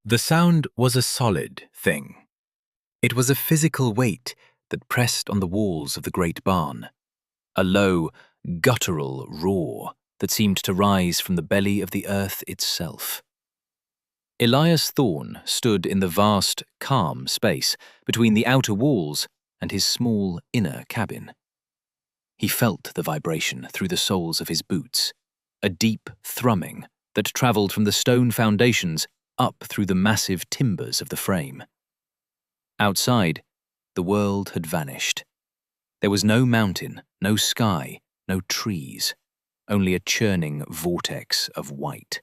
The sound was a solid thing. It was a physical weight that pressed on the walls of the great barn, a low, guttural roar that seemed to rise from the belly of the earth itself. Elias Thorne stood in the vast, calm space between the outer walls and his small inner cabin. He felt the vibration through the soles of his boots, a deep thrumming that travelled from the stone foundations up through the massive timbers of the frame. Outside, the world had vanished. There was no mountain, no sky, no trees, only a churning vortex of white.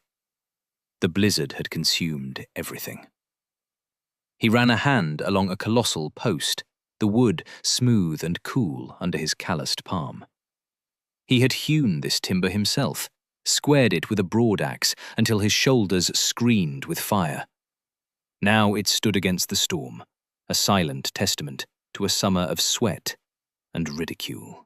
The blizzard had consumed everything. He ran a hand along a colossal post, the wood smooth and cool under his calloused palm. He had hewn this timber himself, squared it with a broadaxe until his shoulders screened with fire. Now it stood against the storm, a silent testament to a summer of sweat and ridicule.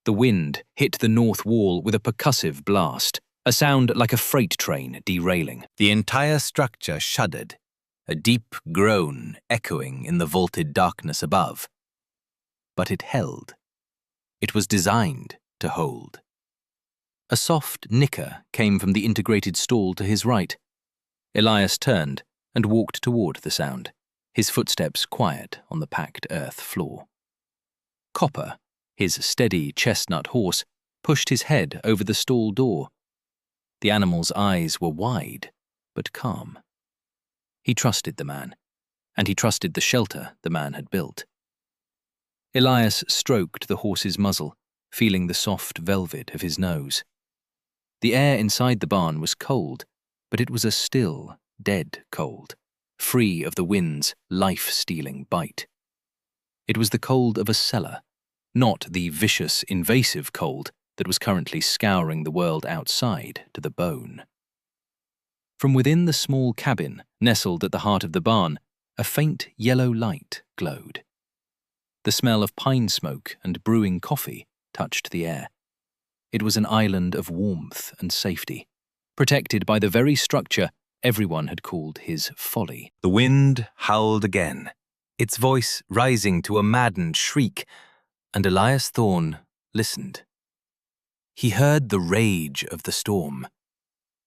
The wind hit the north wall with a percussive blast, a sound like a freight train derailing. The entire structure shuddered, a deep groan echoing in the vaulted darkness above. But it held. It was designed to hold. A soft nicker came from the integrated stall to his right. Elias turned and walked toward the sound, his footsteps quiet on the packed earth floor. Copper, his steady chestnut horse, pushed his head over the stall door. The animal's eyes were wide, but calm. He trusted the man, and he trusted the shelter the man had built. Elias stroked the horse's muzzle, feeling the soft velvet of his nose. The air inside the barn was cold, but it was a still, dead cold, free of the wind's life-stealing bite. It was the cold of a cellar, not the vicious, invasive cold that was currently scouring the world outside to the bone. From within the small cabin, nestled at the heart of the barn, a faint yellow light glowed. The smell of pine smoke and brewing coffee touched the air. It was an island of warmth and safety, protected by the very structure everyone had called his folly. The wind howled again, its voice rising to a maddened shriek, and Elias Thorne listened. He heard the rage of the storm,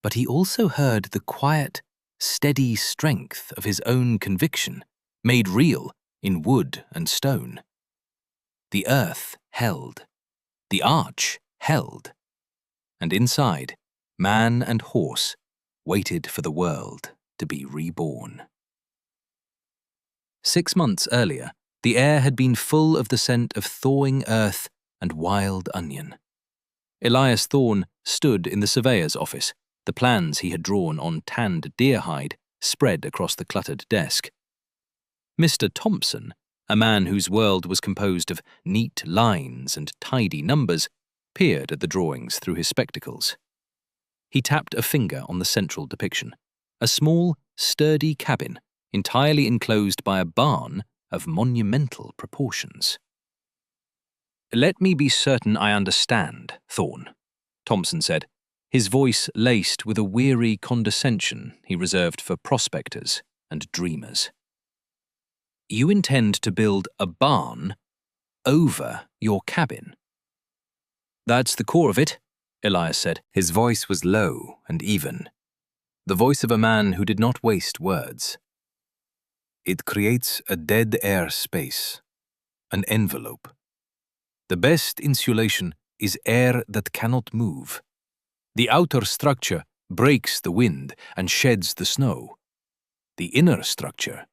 but he also heard the quiet, steady strength of his own conviction, made real in wood and stone. The earth held. The arch held. And inside, man and horse waited for the world to be reborn. 6 months earlier, the air had been full of the scent of thawing earth and wild onion. Elias Thorne stood in the surveyor's office, the plans he had drawn on tanned deer hide spread across the cluttered desk. Mr. Thompson, a man whose world was composed of neat lines and tidy numbers, peered at the drawings through his spectacles. He tapped a finger on the central depiction, a small, sturdy cabin entirely enclosed by a barn of monumental proportions. "Let me be certain I understand, Thorne," Thompson said, his voice laced with a weary condescension he reserved for prospectors and dreamers. "You intend to build a barn over your cabin?" "That's the core of it," Elias said. His voice was low and even, the voice of a man who did not waste words. "It creates a dead air space, an envelope. The best insulation is air that cannot move. The outer structure breaks the wind and sheds the snow. The inner structure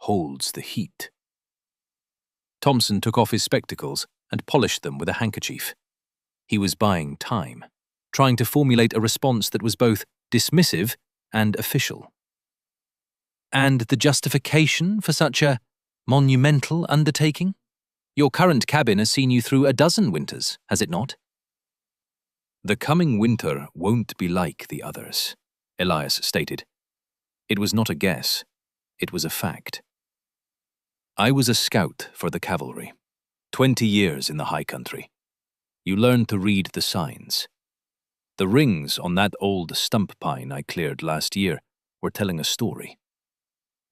holds the heat." Thompson took off his spectacles and polished them with a handkerchief. He was buying time, trying to formulate a response that was both dismissive and official. "And the justification for such a monumental undertaking? Your current cabin has seen you through a dozen winters, has it not?" "The coming winter won't be like the others," Elias stated. It was not a guess, it was a fact. "I was a scout for the cavalry, 20 years in the high country. You learn to read the signs. The rings on that old stump pine I cleared last year were telling a story.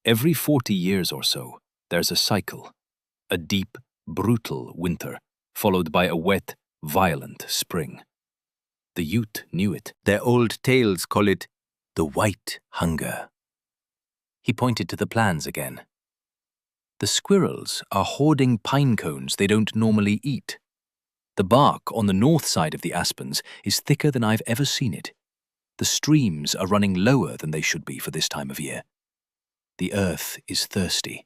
Every 40 years or so, there's a cycle, a deep, brutal winter, followed by a wet, violent spring. The Ute knew it. Their old tales call it the White Hunger. He pointed to the plans again. The squirrels are hoarding pine cones they don't normally eat. The bark on the north side of the aspens is thicker than I've ever seen it. The streams are running lower than they should be for this time of year. The earth is thirsty.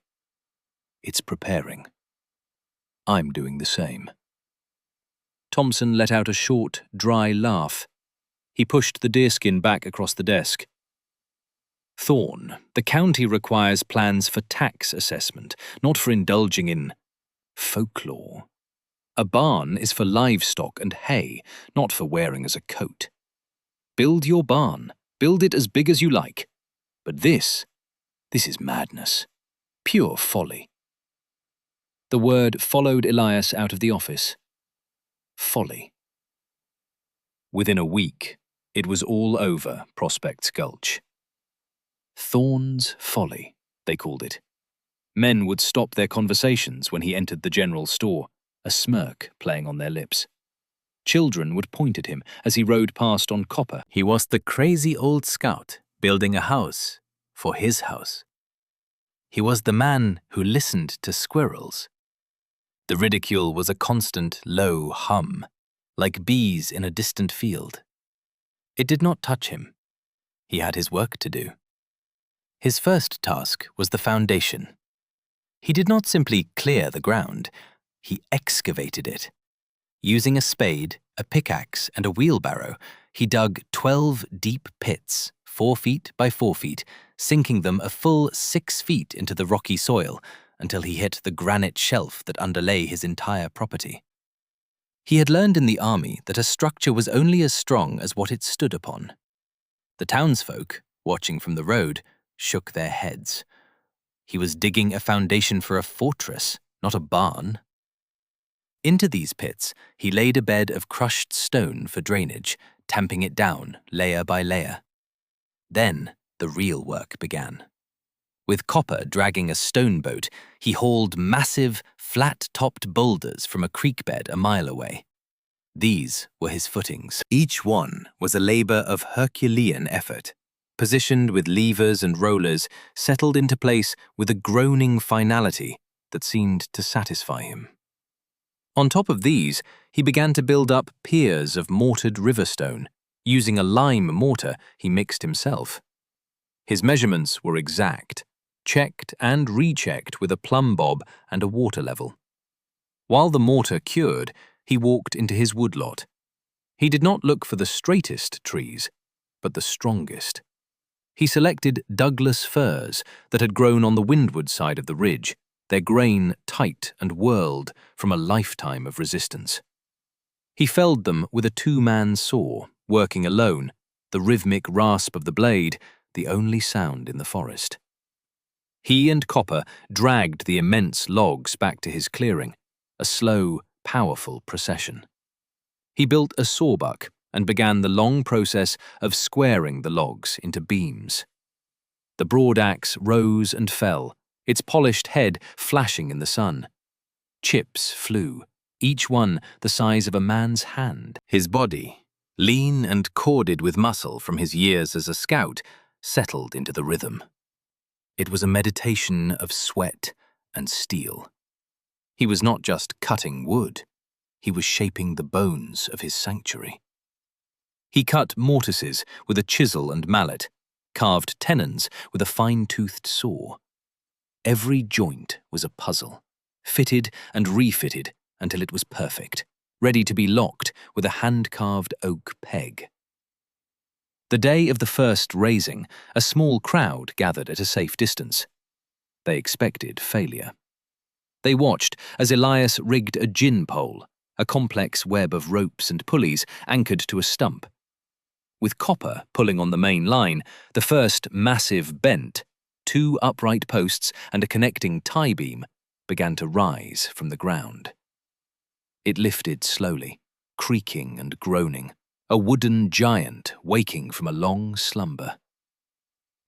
It's preparing. I'm doing the same. Thompson let out a short, dry laugh. He pushed the deerskin back across the desk. Thorne, the county requires plans for tax assessment, not for indulging in folklore. A barn is for livestock and hay, not for wearing as a coat. Build your barn. Build it as big as you like. But this is madness. Pure folly. The word followed Elias out of the office. Folly. Within a week, it was all over Prospect's Gulch. Thorne's folly, they called it. Men would stop their conversations when he entered the general store, a smirk playing on their lips. Children would point at him as he rode past on Copper. He was the crazy old scout building a house for his house. He was the man who listened to squirrels. The ridicule was a constant low hum, like bees in a distant field. It did not touch him. He had his work to do. His first task was the foundation. He did not simply clear the ground, he excavated it. Using a spade, a pickaxe, and a wheelbarrow, he dug 12 deep pits, 4 feet by 4 feet, sinking them a full 6 feet into the rocky soil until he hit the granite shelf that underlay his entire property. He had learned in the army that a structure was only as strong as what it stood upon. The townsfolk, watching from the road, shook their heads. He was digging a foundation for a fortress, not a barn. Into these pits, he laid a bed of crushed stone for drainage, tamping it down layer by layer. Then the real work began. With Copper dragging a stone boat, he hauled massive, flat-topped boulders from a creek bed a mile away. These were his footings. Each one was a labor of Herculean effort, positioned with levers and rollers, settled into place with a groaning finality that seemed to satisfy him. On top of these, he began to build up piers of mortared riverstone, using a lime mortar he mixed himself. His measurements were exact, checked and rechecked with a plumb bob and a water level. While the mortar cured, he walked into his woodlot. He did not look for the straightest trees, but the strongest. He selected Douglas firs that had grown on the windward side of the ridge, their grain tight and whirled from a lifetime of resistance. He felled them with a 2-man saw, working alone, the rhythmic rasp of the blade, the only sound in the forest. He and Copper dragged the immense logs back to his clearing, a slow, powerful procession. He built a sawbuck and began the long process of squaring the logs into beams. The broad axe rose and fell, its polished head flashing in the sun. Chips flew, each one the size of a man's hand. His body, lean and corded with muscle from his years as a scout, settled into the rhythm. It was a meditation of sweat and steel. He was not just cutting wood, he was shaping the bones of his sanctuary. He cut mortises with a chisel and mallet, carved tenons with a fine-toothed saw. Every joint was a puzzle, fitted and refitted until it was perfect, ready to be locked with a hand-carved oak peg. The day of the first raising, a small crowd gathered at a safe distance. They expected failure. They watched as Elias rigged a gin pole, a complex web of ropes and pulleys anchored to a stump. With Copper pulling on the main line, the first massive bent, 2 upright posts and a connecting tie beam, began to rise from the ground. It lifted slowly, creaking and groaning, a wooden giant waking from a long slumber.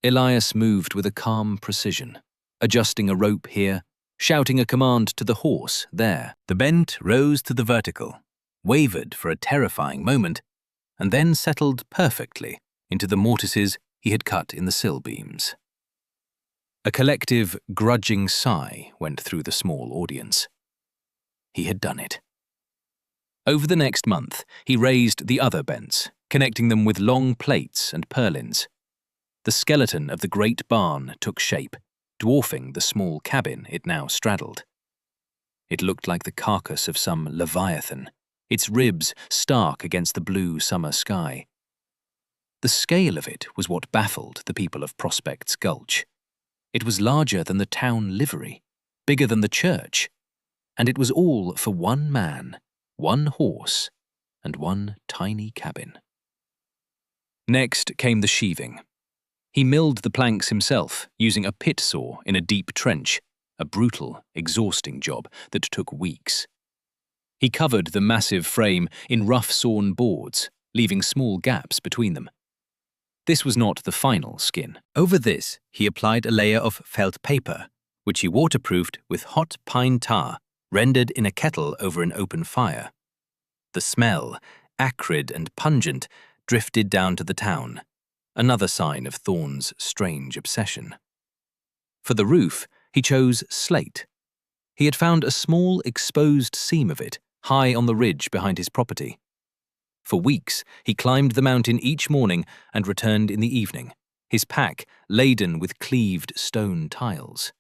Elias moved with a calm precision, adjusting a rope here, shouting a command to the horse there. The bent rose to the vertical, wavered for a terrifying moment, and then settled perfectly into the mortises he had cut in the sill beams. A collective, grudging sigh went through the small audience. He had done it. Over the next month, he raised the other bents, connecting them with long plates and purlins. The skeleton of the great barn took shape, dwarfing the small cabin it now straddled. It looked like the carcass of some leviathan, its ribs stark against the blue summer sky. The scale of it was what baffled the people of Prospect's Gulch. It was larger than the town livery, bigger than the church, and it was all for one man, one horse, and one tiny cabin. Next came the sheaving. He milled the planks himself, using a pit saw in a deep trench, a brutal, exhausting job that took weeks. He covered the massive frame in rough-sawn boards, leaving small gaps between them. This was not the final skin. Over this, he applied a layer of felt paper, which he waterproofed with hot pine tar, rendered in a kettle over an open fire. The smell, acrid and pungent, drifted down to the town, another sign of Thorne's strange obsession. For the roof, he chose slate. He had found a small exposed seam of it high on the ridge behind his property. For weeks, he climbed the mountain each morning and returned in the evening, his pack laden with cleaved stone tiles.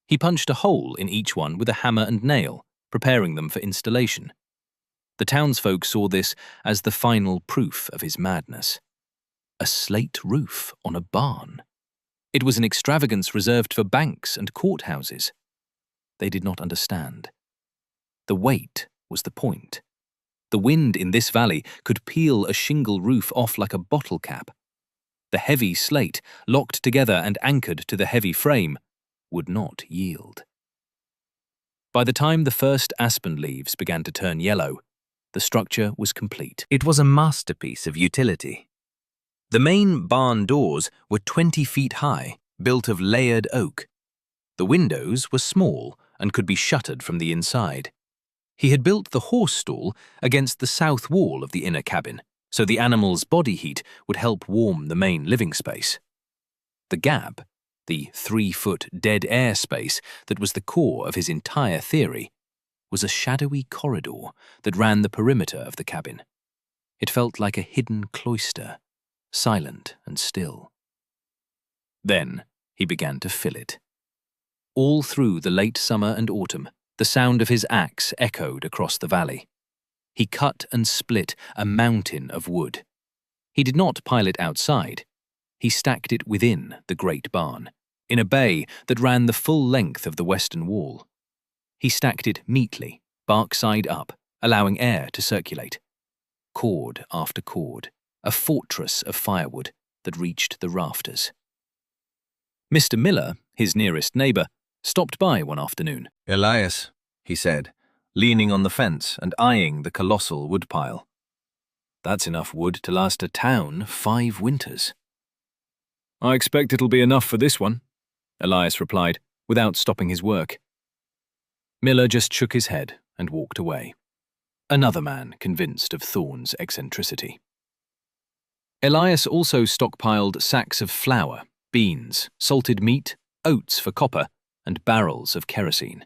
He punched a hole in each one with a hammer and nail, preparing them for installation. The townsfolk saw this as the final proof of his madness. A slate roof on a barn. It was an extravagance reserved for banks and courthouses. They did not understand. The weight was the point. The wind in this valley could peel a shingle roof off like a bottle cap. The heavy slate, locked together and anchored to the heavy frame, would not yield. By the time the first aspen leaves began to turn yellow, the structure was complete. It was a masterpiece of utility. The main barn doors were 20 feet high, built of layered oak. The windows were small and could be shuttered from the inside. He had built the horse stall against the south wall of the inner cabin, so the animal's body heat would help warm the main living space. The gap, the 3-foot dead air space that was the core of his entire theory, was a shadowy corridor that ran the perimeter of the cabin. It felt like a hidden cloister, silent and still. Then he began to fill it. All through the late summer and autumn, the sound of his axe echoed across the valley. He cut and split a mountain of wood. He did not pile it outside. He stacked it within the great barn, in a bay that ran the full length of the western wall. He stacked it neatly, bark side up, allowing air to circulate. Cord after cord, a fortress of firewood that reached the rafters. Mr. Miller, his nearest neighbor, stopped by one afternoon. "Elias," he said, leaning on the fence and eyeing the colossal woodpile. "That's enough wood to last a town 5 winters." "I expect it'll be enough for this one," Elias replied, without stopping his work. Miller just shook his head and walked away. Another man convinced of Thorne's eccentricity. Elias also stockpiled sacks of flour, beans, salted meat, oats for copper, and barrels of kerosene.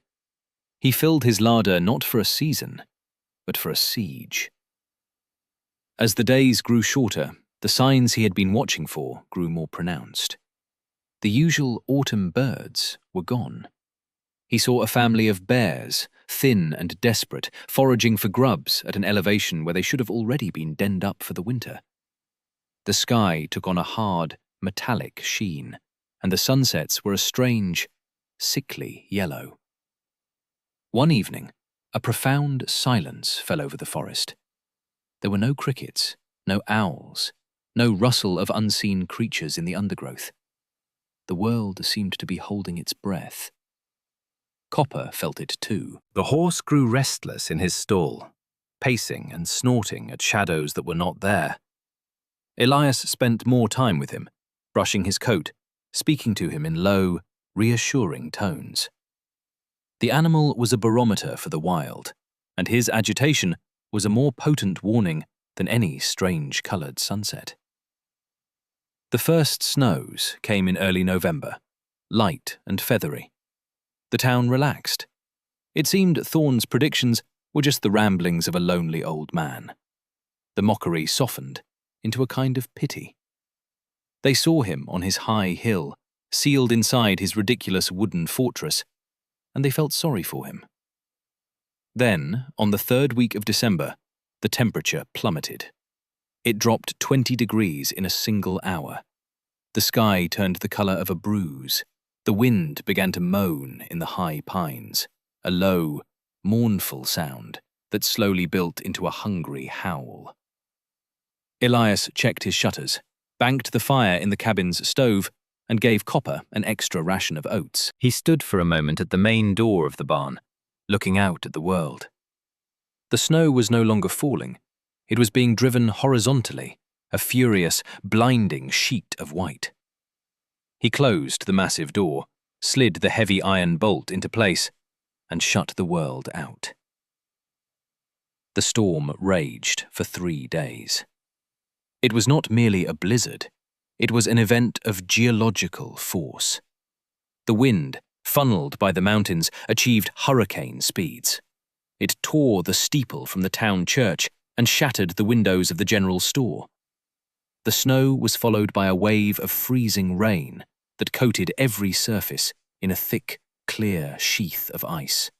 He filled his larder not for a season, but for a siege. As the days grew shorter, the signs he had been watching for grew more pronounced. The usual autumn birds were gone. He saw a family of bears, thin and desperate, foraging for grubs at an elevation where they should have already been denned up for the winter. The sky took on a hard, metallic sheen, and the sunsets were a strange, sickly yellow. One evening, a profound silence fell over the forest. There were no crickets, no owls, no rustle of unseen creatures in the undergrowth. The world seemed to be holding its breath. Copper felt it too. The horse grew restless in his stall, pacing and snorting at shadows that were not there. Elias spent more time with him, brushing his coat, speaking to him in low, reassuring tones. The animal was a barometer for the wild, and his agitation was a more potent warning than any strange-coloured sunset. The first snows came in early November, light and feathery. The town relaxed. It seemed Thorne's predictions were just the ramblings of a lonely old man. The mockery softened into a kind of pity. They saw him on his high hill, sealed inside his ridiculous wooden fortress, and they felt sorry for him. Then, on the third week of December, the temperature plummeted. It dropped 20 degrees in a single hour. The sky turned the colour of a bruise. The wind began to moan in the high pines, a low, mournful sound that slowly built into a hungry howl. Elias checked his shutters, banked the fire in the cabin's stove, and gave Copper an extra ration of oats. He stood for a moment at the main door of the barn, looking out at the world. The snow was no longer falling. It was being driven horizontally, a furious, blinding sheet of white. He closed the massive door, slid the heavy iron bolt into place, and shut the world out. The storm raged for 3 days. It was not merely a blizzard. It was an event of geological force. The wind, funneled by the mountains, achieved hurricane speeds. It tore the steeple from the town church and shattered the windows of the general store. The snow was followed by a wave of freezing rain that coated every surface in a thick, clear sheath of ice.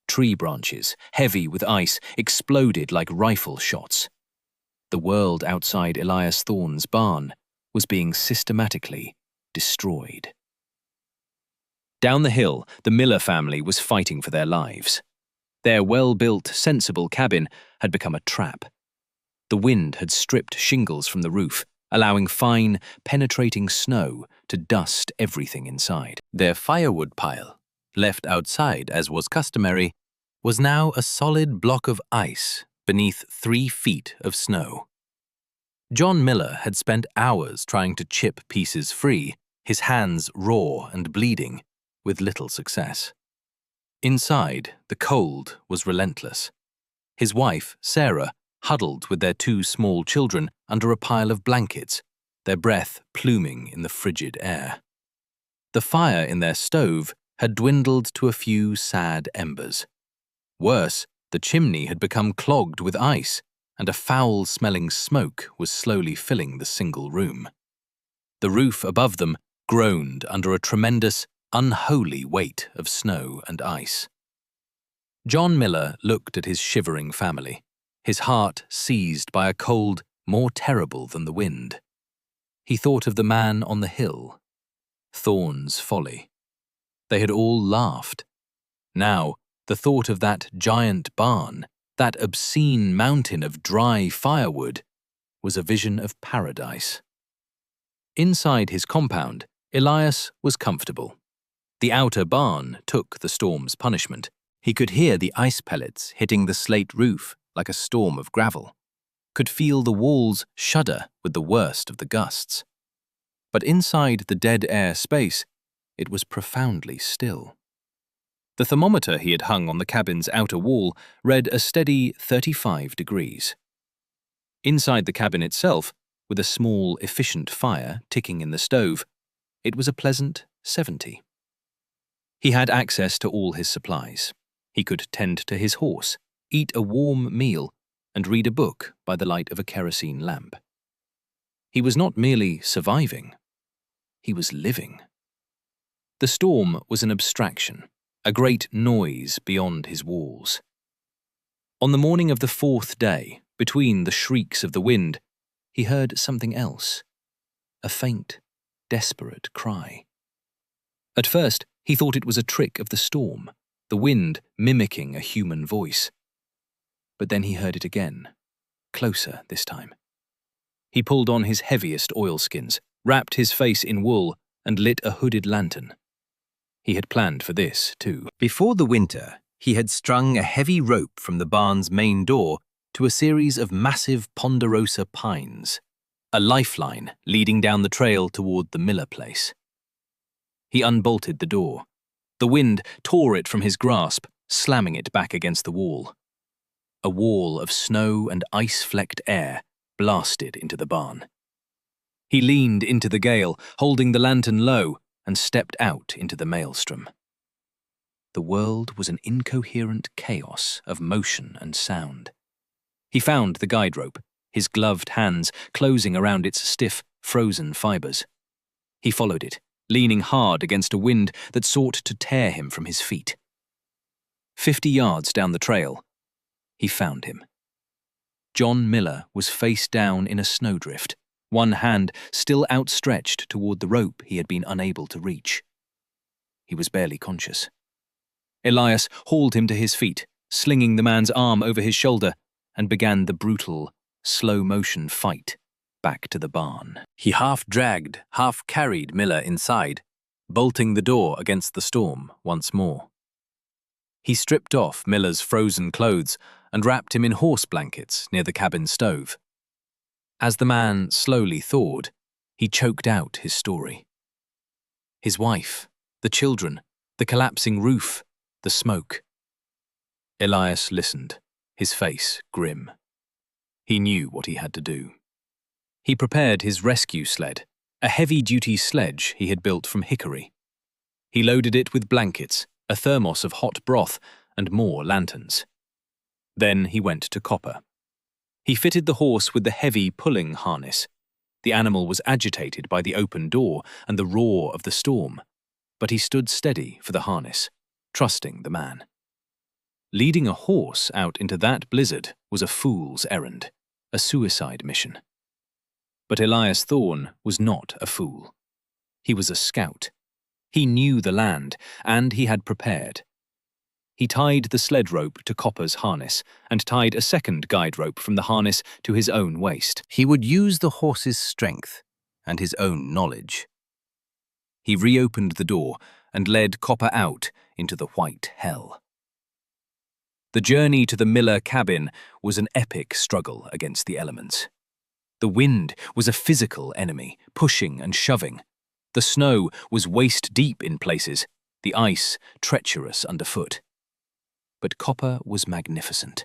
Tree branches, heavy with ice, exploded like rifle shots. The world outside Elias Thorne's barn was being systematically destroyed. Down the hill, the Miller family was fighting for their lives. Their well-built, sensible cabin had become a trap. The wind had stripped shingles from the roof, allowing fine, penetrating snow to dust everything inside. Their firewood pile, left outside as was customary, was now a solid block of ice beneath 3 feet of snow. John Miller had spent hours trying to chip pieces free, his hands raw and bleeding, with little success. Inside, the cold was relentless. His wife, Sarah, huddled with their 2 small children under a pile of blankets, their breath pluming in the frigid air. The fire in their stove had dwindled to a few sad embers. Worse, the chimney had become clogged with ice, and a foul-smelling smoke was slowly filling the single room. The roof above them groaned under a tremendous, unholy weight of snow and ice. John Miller looked at his shivering family, his heart seized by a cold more terrible than the wind. He thought of the man on the hill, Thorne's folly. They had all laughed. Now, the thought of that giant barn, that obscene mountain of dry firewood, was a vision of paradise. Inside his compound, Elias was comfortable. The outer barn took the storm's punishment. He could hear the ice pellets hitting the slate roof like a storm of gravel, could feel the walls shudder with the worst of the gusts. But inside the dead air space, it was profoundly still. The thermometer he had hung on the cabin's outer wall read a steady 35 degrees. Inside the cabin itself, with a small, efficient fire ticking in the stove, it was a pleasant 70. He had access to all his supplies. He could tend to his horse, eat a warm meal, and read a book by the light of a kerosene lamp. He was not merely surviving, he was living. The storm was an abstraction, a great noise beyond his walls. On the morning of the 4th day, between the shrieks of the wind, he heard something else, a faint, desperate cry. At first, he thought it was a trick of the storm, the wind mimicking a human voice. But then he heard it again, closer this time. He pulled on his heaviest oilskins, wrapped his face in wool, and lit a hooded lantern. He had planned for this, too. Before the winter, he had strung a heavy rope from the barn's main door to a series of massive ponderosa pines. a lifeline leading down the trail toward the Miller place. He unbolted the door. The wind tore it from his grasp, slamming it back against the wall. A wall of snow and ice-flecked air blasted into the barn. He leaned into the gale, holding the lantern low, and stepped out into the maelstrom. The world was an incoherent chaos of motion and sound. He found the guide rope, his gloved hands closing around its stiff, frozen fibers. He followed it, leaning hard against a wind that sought to tear him from his feet. 50 yards down the trail, he found him. John Miller was face down in a snowdrift, one hand still outstretched toward the rope he had been unable to reach. He was barely conscious. Elias hauled him to his feet, slinging the man's arm over his shoulder, and began the brutal, slow-motion fight back to the barn. He half-dragged, half-carried Miller inside, bolting the door against the storm once more. He stripped off Miller's frozen clothes and wrapped him in horse blankets near the cabin stove. As the man slowly thawed, he choked out his story. His wife, the children, the collapsing roof, the smoke. Elias listened, his face grim. He knew what he had to do. He prepared his rescue sled, a heavy-duty sledge he had built from hickory. He loaded it with blankets, a thermos of hot broth, and more lanterns. Then he went to Copper. He fitted the horse with the heavy pulling harness. The animal was agitated by the open door and the roar of the storm, but he stood steady for the harness, trusting the man. Leading a horse out into that blizzard was a fool's errand, a suicide mission. But Elias Thorne was not a fool. He was a scout. He knew the land, and he had prepared. He tied the sled rope to Copper's harness and tied a second guide rope from the harness to his own waist. He would use the horse's strength and his own knowledge. He reopened the door and led Copper out into the white hell. The journey to the Miller cabin was an epic struggle against the elements. The wind was a physical enemy, pushing and shoving. The snow was waist-deep in places, the ice treacherous underfoot. But Copper was magnificent.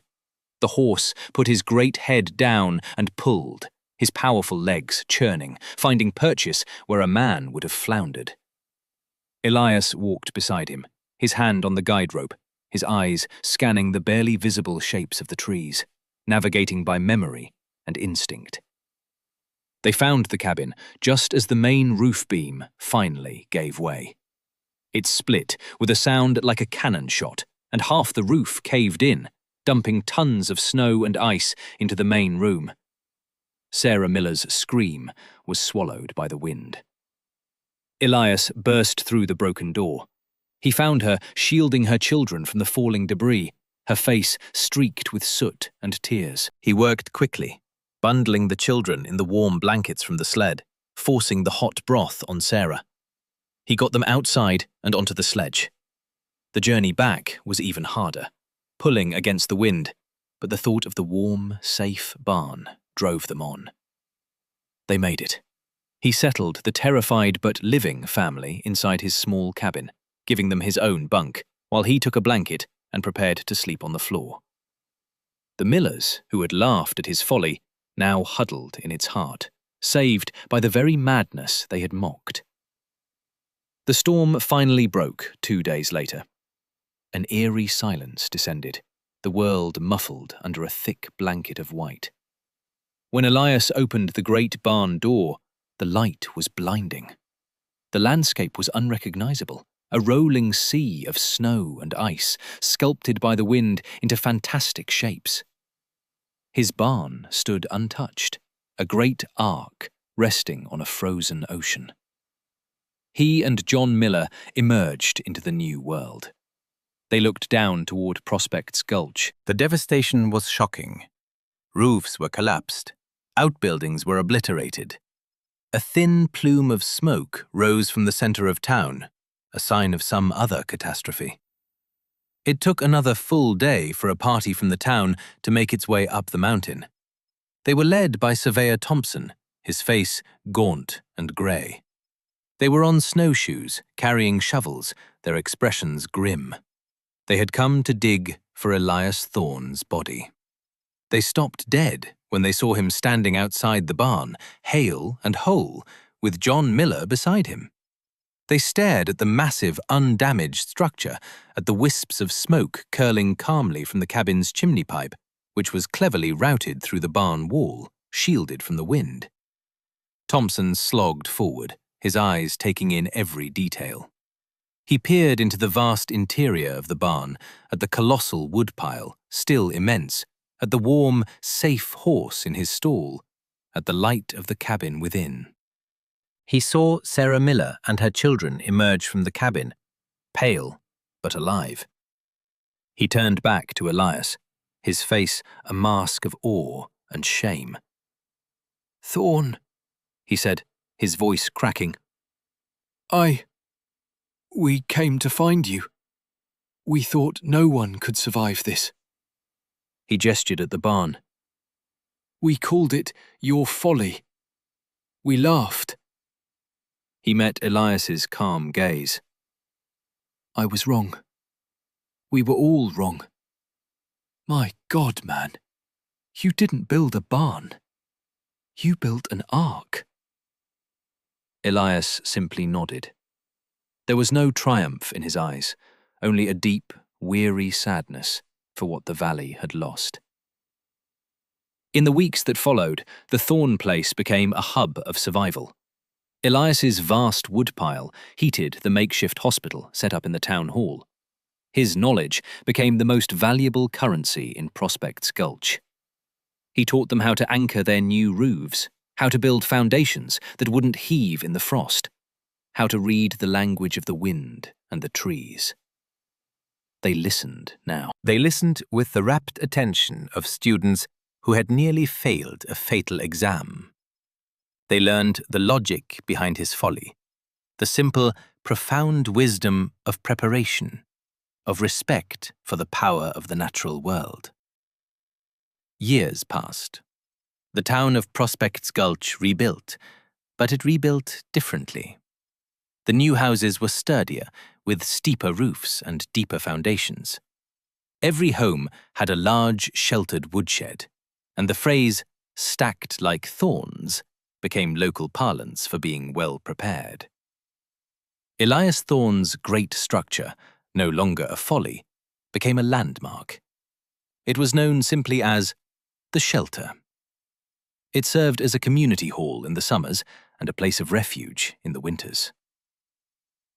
The horse put his great head down and pulled, his powerful legs churning, finding purchase where a man would have floundered. Elias walked beside him, his hand on the guide rope, his eyes scanning the barely visible shapes of the trees, navigating by memory and instinct. They found the cabin just as the main roof beam finally gave way. It split with a sound like a cannon shot, and half the roof caved in, dumping tons of snow and ice into the main room. Sarah Miller's scream was swallowed by the wind. Elias burst through the broken door. He found her shielding her children from the falling debris, her face streaked with soot and tears. He worked quickly, bundling the children in the warm blankets from the sled, forcing the hot broth on Sarah. He got them outside and onto the sledge. The journey back was even harder, pulling against the wind, but the thought of the warm, safe barn drove them on. They made it. He settled the terrified but living family inside his small cabin, giving them his own bunk, while he took a blanket and prepared to sleep on the floor. The Millers, who had laughed at his folly, now huddled in its heart, saved by the very madness they had mocked. The storm finally broke 2 days later. An eerie silence descended, the world muffled under a thick blanket of white. When Elias opened the great barn door, the light was blinding. The landscape was unrecognizable, a rolling sea of snow and ice, sculpted by the wind into fantastic shapes. His barn stood untouched, a great ark resting on a frozen ocean. He and John Miller emerged into the new world. They looked down toward Prospect's Gulch. The devastation was shocking. Roofs were collapsed. Outbuildings were obliterated. A thin plume of smoke rose from the center of town, a sign of some other catastrophe. It took another full day for a party from the town to make its way up the mountain. They were led by Surveyor Thompson, his face gaunt and grey. They were on snowshoes, carrying shovels, their expressions grim. They had come to dig for Elias Thorne's body. They stopped dead when they saw him standing outside the barn, hale and whole, with John Miller beside him. They stared at the massive, undamaged structure, at the wisps of smoke curling calmly from the cabin's chimney pipe, which was cleverly routed through the barn wall, shielded from the wind. Thompson slogged forward, his eyes taking in every detail. He peered into the vast interior of the barn, at the colossal woodpile, still immense, at the warm, safe horse in his stall, at the light of the cabin within. He saw Sarah Miller and her children emerge from the cabin, pale but alive. He turned back to Elias, his face a mask of awe and shame. "Thorne," he said, his voice cracking. We came to find you. We thought no one could survive this." He gestured at the barn. "We called it your folly. We laughed." He met Elias's calm gaze. "I was wrong. We were all wrong. My God, man, you didn't build a barn. You built an ark." Elias simply nodded. There was no triumph in his eyes, only a deep, weary sadness for what the valley had lost. In the weeks that followed, the Thorne place became a hub of survival. Elias's vast woodpile heated the makeshift hospital set up in the town hall. His knowledge became the most valuable currency in Prospect's Gulch. He taught them how to anchor their new roofs, how to build foundations that wouldn't heave in the frost, how to read the language of the wind and the trees. They listened now. They listened with the rapt attention of students who had nearly failed a fatal exam. They learned the logic behind his folly, the simple, profound wisdom of preparation, of respect for the power of the natural world. Years passed. The town of Prospect's Gulch rebuilt, but it rebuilt differently. The new houses were sturdier, with steeper roofs and deeper foundations. Every home had a large, sheltered woodshed, and the phrase, "stacked like thorns," became local parlance for being well prepared. Elias Thorne's great structure, no longer a folly, became a landmark. It was known simply as the Shelter. It served as a community hall in the summers and a place of refuge in the winters.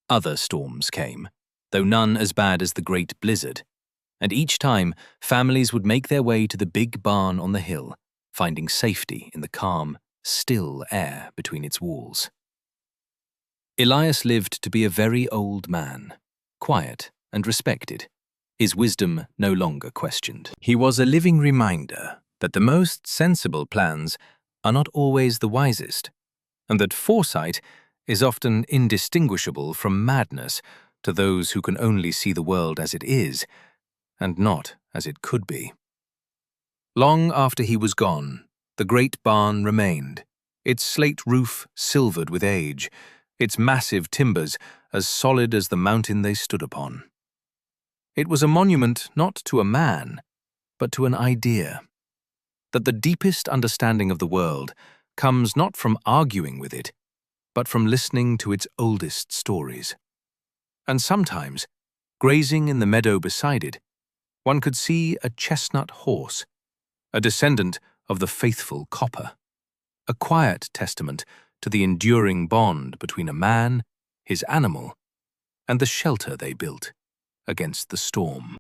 Other storms came, though none as bad as the Great Blizzard, and each time families would make their way to the big barn on the hill, finding safety in the calm, still air between its walls. Elias lived to be a very old man, quiet and respected, his wisdom no longer questioned. He was a living reminder that the most sensible plans are not always the wisest, and that foresight is often indistinguishable from madness to those who can only see the world as it is, and not as it could be. Long after he was gone, the great barn remained, its slate roof silvered with age, its massive timbers as solid as the mountain they stood upon. It was a monument not to a man, but to an idea, that the deepest understanding of the world comes not from arguing with it, but from listening to its oldest stories. And sometimes, grazing in the meadow beside it, one could see a chestnut horse, a descendant of the faithful copper, a quiet testament to the enduring bond between a man, his animal, and the shelter they built against the storm.